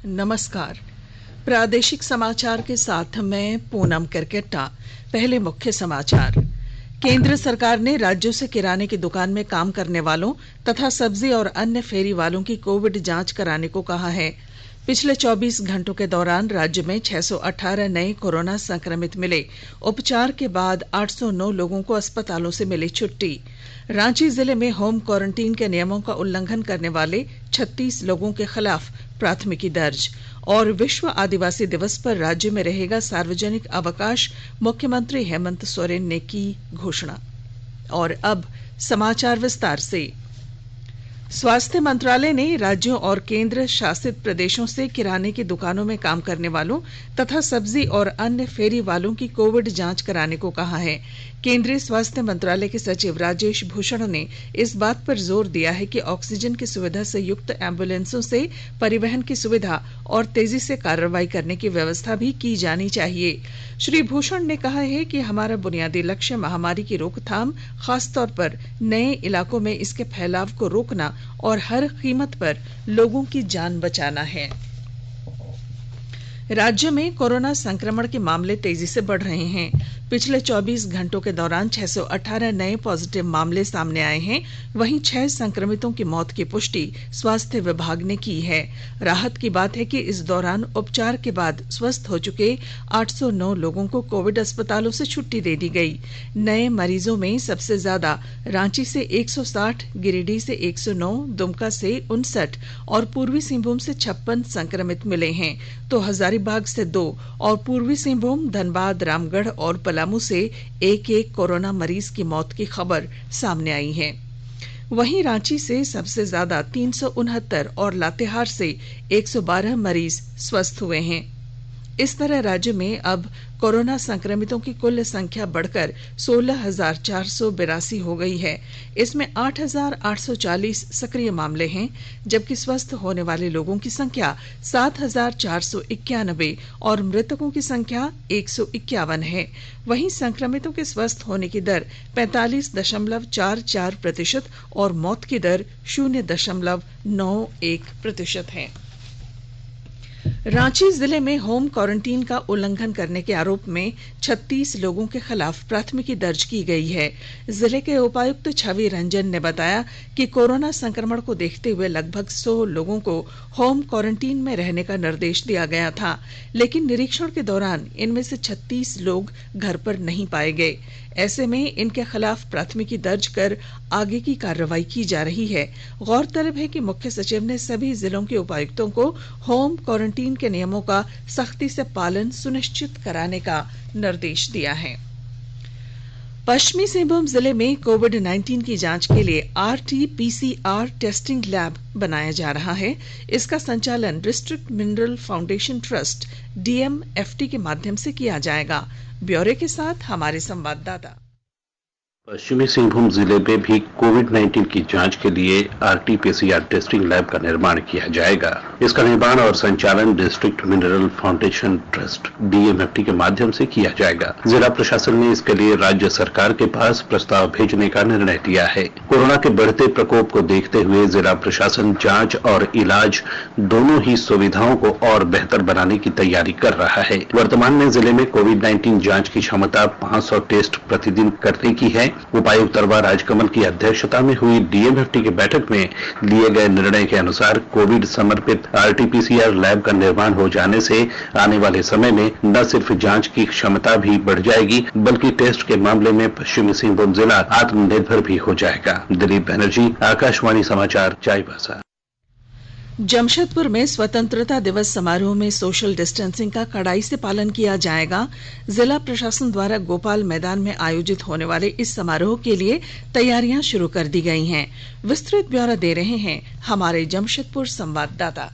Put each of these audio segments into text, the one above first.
नमस्कार। प्रादेशिक समाचार के साथ मैं पूनम करकेट्टा। पहले मुख्य समाचार। केंद्र सरकार ने राज्यों से किराने की दुकान में काम करने वालों तथा सब्जी और अन्य फेरी वालों की कोविड जांच कराने को कहा है। पिछले 24 घंटों के दौरान राज्य में 618 नए कोरोना संक्रमित मिले। उपचार के बाद 809 लोगों को अस्पतालों से मिली छुट्टी। रांची जिले में होम क्वारंटीन के नियमों का उल्लंघन करने वाले 36 लोगों के खिलाफ प्राथमिकी दर्ज। और विश्व आदिवासी दिवस पर राज्य में रहेगा सार्वजनिक अवकाश, मुख्यमंत्री हेमंत सोरेन ने की घोषणा। और अब समाचार विस्तार से। स्वास्थ्य मंत्रालय ने राज्यों और केंद्र शासित प्रदेशों से किराने की दुकानों में काम करने वालों तथा सब्जी और अन्य फेरी वालों की कोविड जांच कराने को कहा है। केंद्रीय स्वास्थ्य मंत्रालय के सचिव राजेश भूषण ने इस बात पर जोर दिया है कि ऑक्सीजन की सुविधा से युक्त एम्बुलेंसों से परिवहन की सुविधा और तेजी से कार्रवाई करने की व्यवस्था भी की जानी चाहिए। श्री भूषण ने कहा है कि हमारा बुनियादी लक्ष्य महामारी की रोकथाम, खासतौर पर नए इलाकों में इसके फैलाव को रोकना और हर कीमत पर लोगों की जान बचाना है। राज्य में कोरोना संक्रमण के मामले तेजी से बढ़ रहे हैं। पिछले 24 घंटों के दौरान 618 नए पॉजिटिव मामले सामने आए हैं। वहीं 6 संक्रमितों की मौत की पुष्टि स्वास्थ्य विभाग ने की है। राहत की बात है कि इस दौरान उपचार के बाद स्वस्थ हो चुके 809 लोगों को कोविड अस्पतालों से छुट्टी दे दी गई। नए मरीजों में सबसे ज्यादा रांची से 160, गिरिडीह से 109, दुमका से 59 और पूर्वी सिंहभूम से 56 संक्रमित मिले हैं। तो हजारीबाग से 2 और पूर्वी सिंहभूम, धनबाद, रामगढ़ और पलामू से एक कोरोना मरीज की मौत की खबर सामने आई है। वहीं रांची से सबसे ज्यादा 369 और लातेहार से 112 मरीज स्वस्थ हुए हैं। इस तरह राज्य में अब कोरोना संक्रमितों की कुल संख्या बढ़कर 16,482 हो गई है। इसमें 8,840 सक्रिय मामले हैं, जबकि स्वस्थ होने वाले लोगों की संख्या 7,491 और मृतकों की संख्या 151 है। वहीं संक्रमितों के स्वस्थ होने की दर 45.44% और मौत की दर 0.91% है। रांची जिले में होम क्वारंटीन का उल्लंघन करने के आरोप में 36 लोगों के खिलाफ प्राथमिकी दर्ज की गई है। जिले के उपायुक्त छवि रंजन ने बताया कि कोरोना संक्रमण को देखते हुए लगभग 100 लोगों को होम क्वारंटीन में रहने का निर्देश दिया गया था, लेकिन निरीक्षण के दौरान इनमें से 36 लोग घर पर नहीं पाए गए। ऐसे में इनके खिलाफ प्राथमिकी दर्ज कर आगे की कार्रवाई की जा रही है। गौरतलब है कि मुख्य सचिव ने सभी जिलों के उपायुक्तों को होम क्वारंटीन के नियमों का सख्ती से पालन सुनिश्चित कराने का निर्देश दिया है। पश्चिमी सिंहभूम जिले में कोविड-19 की जांच के लिए RT-PCR टेस्टिंग लैब बनाया जा रहा है। इसका संचालन district mineral foundation trust DMFT के माध्यम से किया जाएगा। ब्यौरे के साथ हमारे संवाददाता। पश्चिमी सिंहभूम जिले में भी कोविड-19 की जांच के लिए RT-PCR टेस्टिंग लैब का निर्माण किया जाएगा। इसका निर्माण और संचालन district mineral foundation trust DMFT के माध्यम से किया जाएगा। जिला प्रशासन ने इसके लिए राज्य सरकार के पास प्रस्ताव भेजने का निर्णय लिया है। कोरोना के बढ़ते प्रकोप को देखते हुए जिला प्रशासन जांच और इलाज दोनों ही सुविधाओं को और बेहतर बनाने की तैयारी कर रहा है। वर्तमान में जिले में कोविड-19 जांच की क्षमता 500 टेस्ट प्रतिदिन करने की है। उपायुक्त अरवा राजकमल की अध्यक्षता में हुई DMFT की बैठक में लिए गए निर्णय के अनुसार कोविड समर्पित RT-PCR लैब का निर्माण हो जाने से आने वाले समय में न सिर्फ जांच की क्षमता भी बढ़ जाएगी, बल्कि टेस्ट के मामले में पश्चिमी सिंहभूम जिला आत्मनिर्भर भी हो जाएगा। दिलीप बनर्जी, आकाशवाणी समाचार, चाईबासा। जमशेदपुर में स्वतंत्रता दिवस समारोह में सोशल डिस्टेंसिंग का कड़ाई से पालन किया जाएगा। जिला प्रशासन द्वारा गोपाल मैदान में आयोजित होने वाले इस समारोह के लिए तैयारियां शुरू कर दी गई हैं। विस्तृत ब्यौरा दे रहे हैं हमारे जमशेदपुर संवाददाता।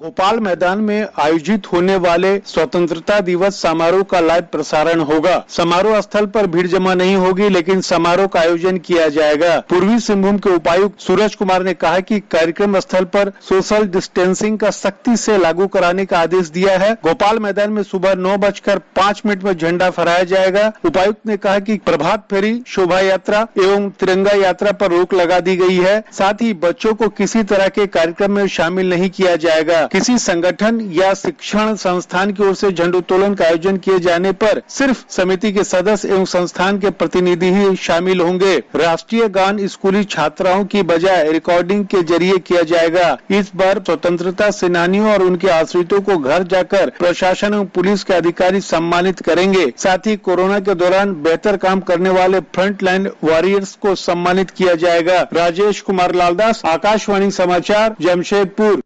गोपाल मैदान में आयोजित होने वाले स्वतंत्रता दिवस समारोह का लाइव प्रसारण होगा। समारोह स्थल पर भीड़ जमा नहीं होगी, लेकिन समारोह का आयोजन किया जाएगा। पूर्वी सिंहभूम के उपायुक्त सूरज कुमार ने कहा कि कार्यक्रम स्थल पर सोशल डिस्टेंसिंग का सख्ती से लागू कराने का आदेश दिया है। गोपाल मैदान में सुबह 9:05 में झंडा फहराया जाएगा। उपायुक्त ने कहा कि प्रभात फेरी, शोभा यात्रा एवं तिरंगा यात्रा पर रोक लगा दी गई है। साथ ही बच्चों को किसी तरह के कार्यक्रम में शामिल नहीं किया जाएगा। किसी संगठन या शिक्षण संस्थान की ओर से झंडोत्तोलन का आयोजन किए जाने पर सिर्फ समिति के सदस्य एवं संस्थान के प्रतिनिधि ही शामिल होंगे। राष्ट्रीय गान स्कूली छात्राओं की बजाय रिकॉर्डिंग के जरिए किया जाएगा। इस बार स्वतंत्रता सेनानियों और उनके आश्रितों को घर जाकर प्रशासन एवं पुलिस के अधिकारी सम्मानित करेंगे। साथ ही कोरोना के दौरान बेहतर काम करने वाले फ्रंट लाइन वॉरियर्स को सम्मानित किया जाएगा। राजेश कुमार लालदास, आकाशवाणी समाचार, जमशेदपुर।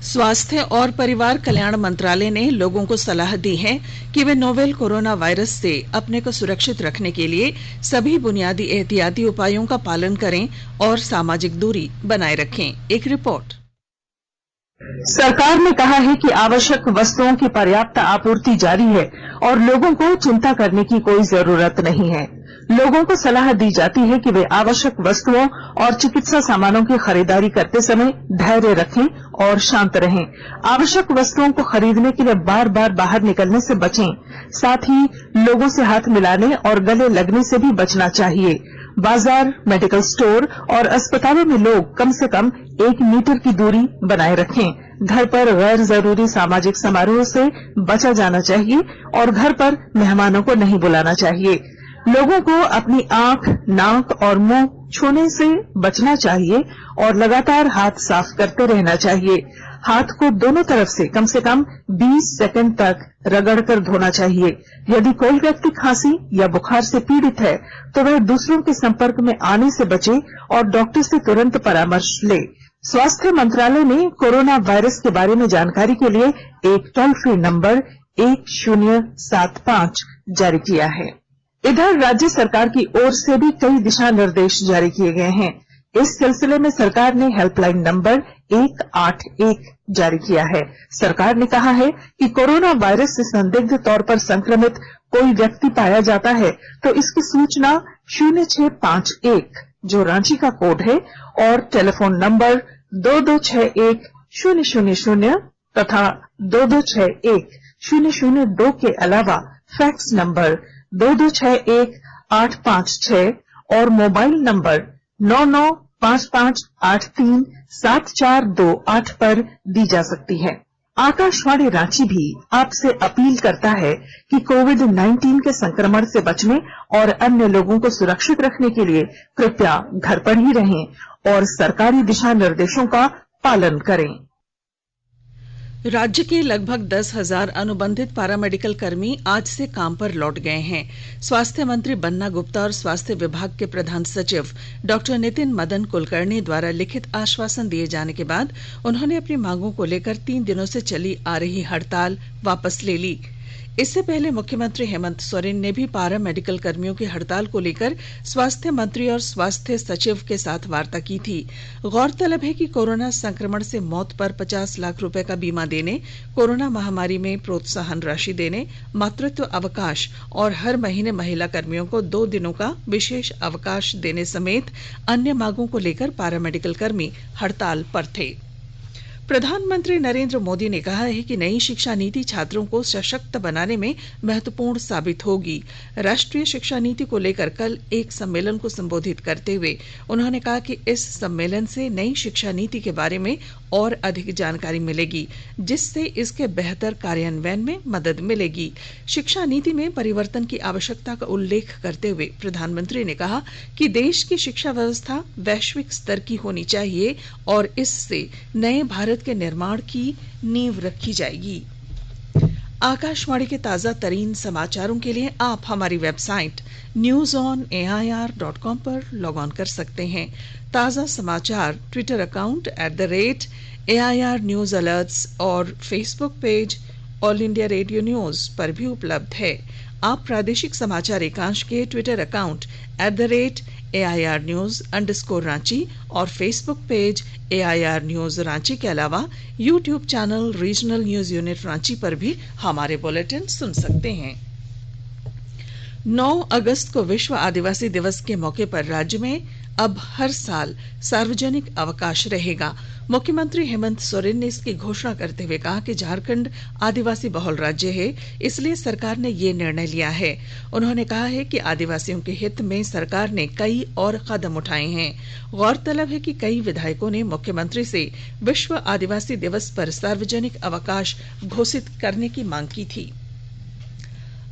स्वास्थ्य और परिवार कल्याण मंत्रालय ने लोगों को सलाह दी है कि वे नोवेल कोरोना वायरस से अपने को सुरक्षित रखने के लिए सभी बुनियादी एहतियाती उपायों का पालन करें और सामाजिक दूरी बनाए रखें। एक रिपोर्ट। सरकार ने कहा है कि आवश्यक वस्तुओं की पर्याप्त आपूर्ति जारी है और लोगों को चिंता करने की कोई जरूरत नहीं है। लोगों को सलाह दी जाती है कि वे आवश्यक वस्तुओं और चिकित्सा सामानों की खरीदारी करते समय धैर्य रखें और शांत रहें। आवश्यक वस्तुओं को खरीदने के लिए बार बार बाहर निकलने से बचें। साथ ही लोगों से हाथ मिलाने और गले लगने से भी बचना चाहिए। बाजार, मेडिकल स्टोर और अस्पतालों में लोग कम से कम 1 मीटर की दूरी बनाए रखें। घर पर गैर जरूरी सामाजिक समारोह से बचा जाना चाहिए और घर पर मेहमानों को नहीं बुलाना चाहिए। लोगों को अपनी आंख, नाक और मुंह छूने से बचना चाहिए और लगातार हाथ साफ करते रहना चाहिए। हाथ को दोनों तरफ से कम 20 सेकंड तक रगड़कर धोना चाहिए। यदि कोई व्यक्ति खांसी या बुखार से पीड़ित है तो वह दूसरों के संपर्क में आने से बचे और डॉक्टर से तुरंत परामर्श ले। स्वास्थ्य मंत्रालय ने कोरोना वायरस के बारे में जानकारी के लिए एक टोल फ्री नंबर 1075 जारी किया है। इधर राज्य सरकार की ओर से भी कई दिशा निर्देश जारी किए गए हैं। इस सिलसिले में सरकार ने हेल्पलाइन नंबर 181 जारी किया है। सरकार ने कहा है कि कोरोना वायरस से संदिग्ध तौर पर संक्रमित कोई व्यक्ति पाया जाता है तो इसकी सूचना 0651 जो रांची का कोड है और टेलीफोन नंबर 2261-000 तथा 2261-002 के अलावा फैक्स नंबर 2261-856 और मोबाइल नंबर 9955837428 पर दी जा सकती है। आकाशवाणी रांची भी आपसे अपील करता है कि कोविड-19 के संक्रमण से बचने और अन्य लोगों को सुरक्षित रखने के लिए कृपया घर पर ही रहें और सरकारी दिशा निर्देशों का पालन करें। राज्य के लगभग 10,000 अनुबंधित पैरामेडिकल कर्मी आज से काम पर लौट गए हैं। स्वास्थ्य मंत्री बन्ना गुप्ता और स्वास्थ्य विभाग के प्रधान सचिव डॉक्टर नितिन मदन कुलकर्णी द्वारा लिखित आश्वासन दिए जाने के बाद उन्होंने अपनी मांगों को लेकर 3 दिनों से चली आ रही हड़ताल वापस ले ली। इससे पहले मुख्यमंत्री हेमंत सोरेन ने भी पारा मेडिकल कर्मियों की हड़ताल को लेकर स्वास्थ्य मंत्री और स्वास्थ्य सचिव के साथ वार्ता की थी। गौरतलब है कि कोरोना संक्रमण से मौत पर 50 लाख रुपए का बीमा देने, कोरोना महामारी में प्रोत्साहन राशि देने, मातृत्व अवकाश और हर महीने महिला कर्मियों को 2 दिनों का विशेष अवकाश देने समेत अन्य मांगों को लेकर पारा मेडिकल कर्मी हड़ताल पर थे। प्रधानमंत्री नरेंद्र मोदी ने कहा है कि नई शिक्षा नीति छात्रों को सशक्त बनाने में महत्वपूर्ण साबित होगी। राष्ट्रीय शिक्षा नीति को लेकर कल एक सम्मेलन को संबोधित करते हुए उन्होंने कहा कि इस सम्मेलन से नई शिक्षा नीति के बारे में और अधिक जानकारी मिलेगी, जिससे इसके बेहतर कार्यान्वयन में मदद मिलेगी। शिक्षा नीति में परिवर्तन की आवश्यकता का उल्लेख करते हुए प्रधानमंत्री ने कहा कि देश की शिक्षा व्यवस्था वैश्विक स्तर की होनी चाहिए और इससे नए भारत के निर्माण की नींव रखी जाएगी। आकाशवाणी के ताजा तरीन समाचारों के लिए आप हमारी वेबसाइट newsonair.com पर लॉग ऑन कर सकते हैं। ताजा समाचार Twitter account @AIR News Alerts और Facebook page all India radio news पर भी उपलब्ध है। आप प्रादेशिक समाचार एकांश के ट्विटर अकाउंट @AIR News_Ranchi और Facebook page AIR News Ranchi के अलावा YouTube channel regional news unit Ranchi पर भी हमारे बुलेटिन सुन सकते हैं। 9 अगस्त को विश्व आदिवासी दिवस के मौके पर राज्य में अब हर साल सार्वजनिक अवकाश रहेगा। मुख्यमंत्री हेमंत सोरेन ने इसकी घोषणा करते हुए कहा कि झारखंड आदिवासी बहुल राज्य है, इसलिए सरकार ने ये निर्णय लिया है। उन्होंने कहा है कि आदिवासियों के हित में सरकार ने कई और कदम उठाए हैं। गौरतलब है कि कई विधायकों ने मुख्यमंत्री से विश्व आदिवासी दिवस पर सार्वजनिक अवकाश घोषित करने की मांग की थी।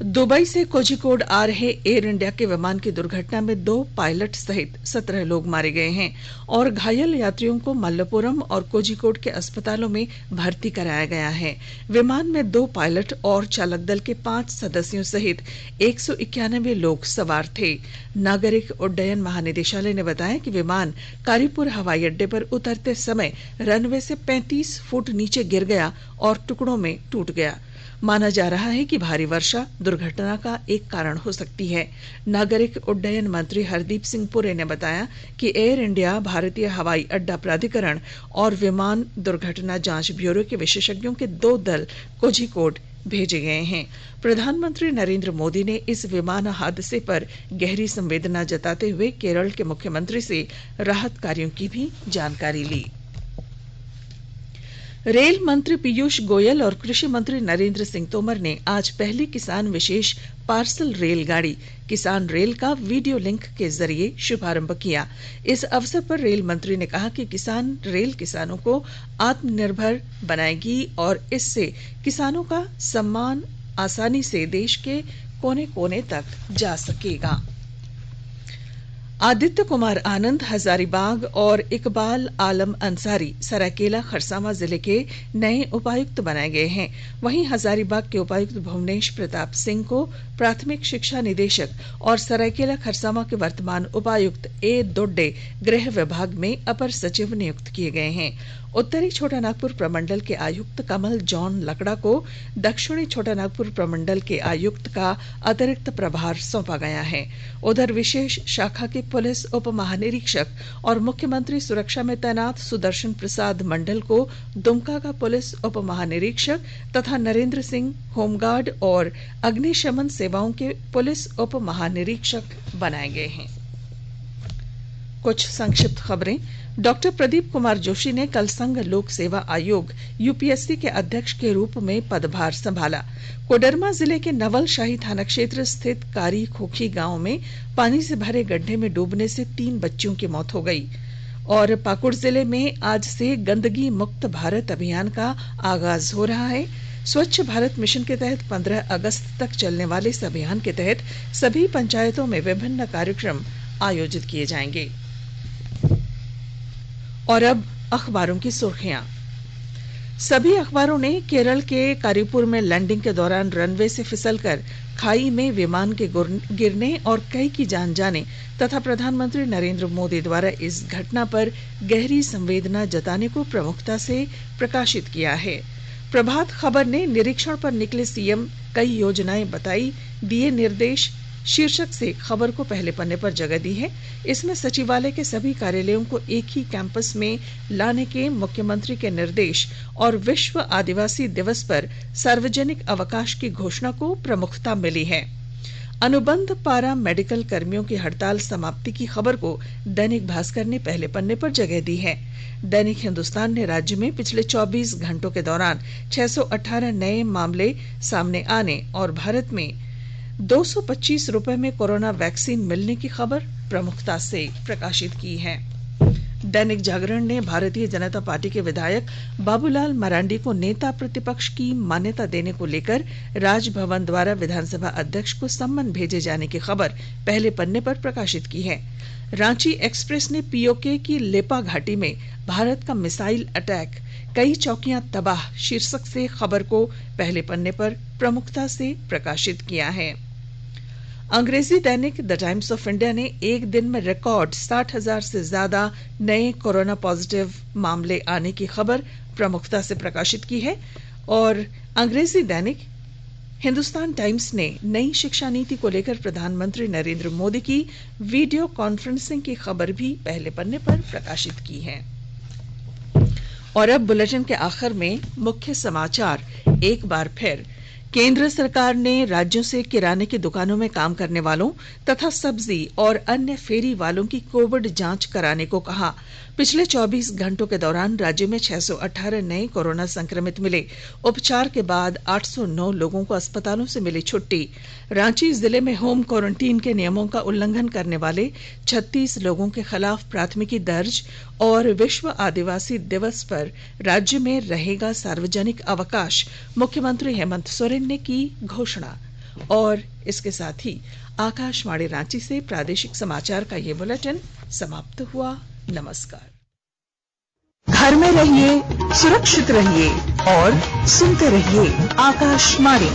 दुबई से कोझिकोड आ रहे एयर इंडिया के विमान की दुर्घटना में 2 पायलट सहित 17 लोग मारे गए हैं और घायल यात्रियों को मल्लपुरम और कोझिकोड के अस्पतालों में भर्ती कराया गया है। विमान में 2 पायलट और चालक दल के 5 सदस्यों सहित 191 लोग सवार थे। नागरिक उड्डयन महानिदेशालय ने बताया कि विमान कारीपुर हवाई अड्डे पर उतरते समय रनवे से 35 फुट नीचे गिर गया और टुकड़ों में टूट गया। माना जा रहा है कि भारी वर्षा दुर्घटना का एक कारण हो सकती है। नागरिक उड्डयन मंत्री हरदीप सिंह पुरी ने बताया कि एयर इंडिया, भारतीय हवाई अड्डा प्राधिकरण और विमान दुर्घटना जांच ब्यूरो के विशेषज्ञों के 2 दल कोझिकोड भेजे गए हैं। प्रधानमंत्री नरेंद्र मोदी ने इस विमान हादसे पर गहरी संवेदना जताते हुए केरल के मुख्यमंत्री से राहत कार्यों की भी जानकारी ली। रेल मंत्री पीयूष गोयल और कृषि मंत्री नरेंद्र सिंह तोमर ने आज पहली किसान विशेष पार्सल रेलगाड़ी किसान रेल का वीडियो लिंक के जरिए शुभारंभ किया। इस अवसर पर रेल मंत्री ने कहा कि किसान रेल किसानों को आत्मनिर्भर बनाएगी और इससे किसानों का सम्मान आसानी से देश के कोने कोने तक जा सकेगा। आदित्य कुमार आनंद हजारीबाग और इकबाल आलम अंसारी सरायकेला खरसावां जिले के नए उपायुक्त बनाए गए हैं। वहीं हजारीबाग के उपायुक्त भुवनेश प्रताप सिंह को प्राथमिक शिक्षा निदेशक और सरायकेला खरसावां के वर्तमान उपायुक्त ए दोड्डे गृह विभाग में अपर सचिव नियुक्त किए गए हैं। उत्तरी छोटानागपुर प्रमंडल के आयुक्त कमल जॉन लकड़ा को दक्षिणी छोटानागपुर प्रमंडल के आयुक्त का अतिरिक्त प्रभार सौंपा गया है। उधर विशेष शाखा के पुलिस उप महानिरीक्षक और मुख्यमंत्री सुरक्षा में तैनात सुदर्शन प्रसाद मंडल को दुमका का पुलिस उप महानिरीक्षक तथा नरेंद्र सिंह होमगार्ड और अग्निशमन सेवाओं के पुलिस उप महानिरीक्षक बनाए गए हैं। कुछ संक्षिप्त खबरें। डॉक्टर प्रदीप कुमार जोशी ने कल संघ लोक सेवा आयोग यूपीएससी के अध्यक्ष के रूप में पदभार संभाला। कोडरमा जिले के नवलशाही थाना क्षेत्र स्थित कारी खोखी गांव में पानी से भरे गड्ढे में डूबने से 3 बच्चियों की मौत हो गई। और पाकुड़ जिले में आज से गंदगी मुक्त भारत अभियान का आगाज हो रहा है। स्वच्छ भारत मिशन के तहत 15 अगस्त तक चलने वाले इस अभियान के तहत सभी पंचायतों में विभिन्न कार्यक्रम आयोजित किए जाएंगे। और अब अखबारों की सुर्खियां। सभी अखबारों ने केरल के कारीपुर में लैंडिंग के दौरान रनवे से फिसलकर खाई में विमान के गिरने और कई की जान जाने तथा प्रधानमंत्री नरेंद्र मोदी द्वारा इस घटना पर गहरी संवेदना जताने को प्रमुखता से प्रकाशित किया है। प्रभात खबर ने निरीक्षण पर निकले सीएम, कई योजनाएं बताई, दिए निर्देश शीर्षक से खबर को पहले पन्ने पर जगह दी है। इसमें सचिवालय के सभी कार्यालयों को एक ही कैंपस में लाने के मुख्यमंत्री के निर्देश और विश्व आदिवासी दिवस पर सार्वजनिक अवकाश की घोषणा को प्रमुखता मिली है। अनुबंध पारा मेडिकल कर्मियों की हड़ताल समाप्ति की खबर को दैनिक भास्कर ने पहले पन्ने पर जगह दी है। दैनिक हिंदुस्तान ने राज्य में पिछले 24 घंटों के दौरान 618 नए मामले सामने आने और भारत में 225 रुपए में कोरोना वैक्सीन मिलने की खबर प्रमुखता से प्रकाशित की है। दैनिक जागरण ने भारतीय जनता पार्टी के विधायक बाबूलाल मरांडी को नेता प्रतिपक्ष की मान्यता देने को लेकर राजभवन द्वारा विधानसभा अध्यक्ष को सम्मन भेजे जाने की खबर पहले पन्ने पर प्रकाशित की है। रांची एक्सप्रेस ने पीओके की लेपा घाटी में भारत का मिसाइल अटैक, कई चौकियां तबाह शीर्षक से खबर को पहले पन्ने पर प्रमुखता से प्रकाशित किया है। अंग्रेजी दैनिक द टाइम्स ऑफ इंडिया ने एक दिन में रिकॉर्ड 60,000 से ज्यादा नए कोरोना पॉजिटिव मामले आने की खबर प्रमुखता से प्रकाशित की है। और अंग्रेजी दैनिक हिंदुस्तान टाइम्स ने नई शिक्षा नीति को लेकर प्रधानमंत्री नरेंद्र मोदी की वीडियो कॉन्फ्रेंसिंग की खबर भी पहले पन्ने पर प्रकाशित की है। और अब बुलेटिन के आखिर में मुख्य समाचार एक बार फिर। केंद्र सरकार ने राज्यों से किराने की दुकानों में काम करने वालों तथा सब्जी और अन्य फेरी वालों की कोविड जांच कराने को कहा। पिछले 24 घंटों के दौरान राज्य में 618 नए कोरोना संक्रमित मिले। उपचार के बाद 809 लोगों को अस्पतालों से मिली छुट्टी। रांची जिले में होम क्वारंटीन के नियमों का उल्लंघन करने वाले 36 लोगों के खिलाफ प्राथमिकी दर्ज। और विश्व आदिवासी दिवस पर राज्य में रहेगा सार्वजनिक अवकाश, मुख्यमंत्री हेमंत सोरेन ने की घोषणा। और इसके साथ ही आकाशवाणी रांची से प्रादेशिक समाचार का ये बुलेटिन समाप्त हुआ। नमस्कार। घर में रहिए, सुरक्षित रहिए और सुनते रहिए आकाशवाणी।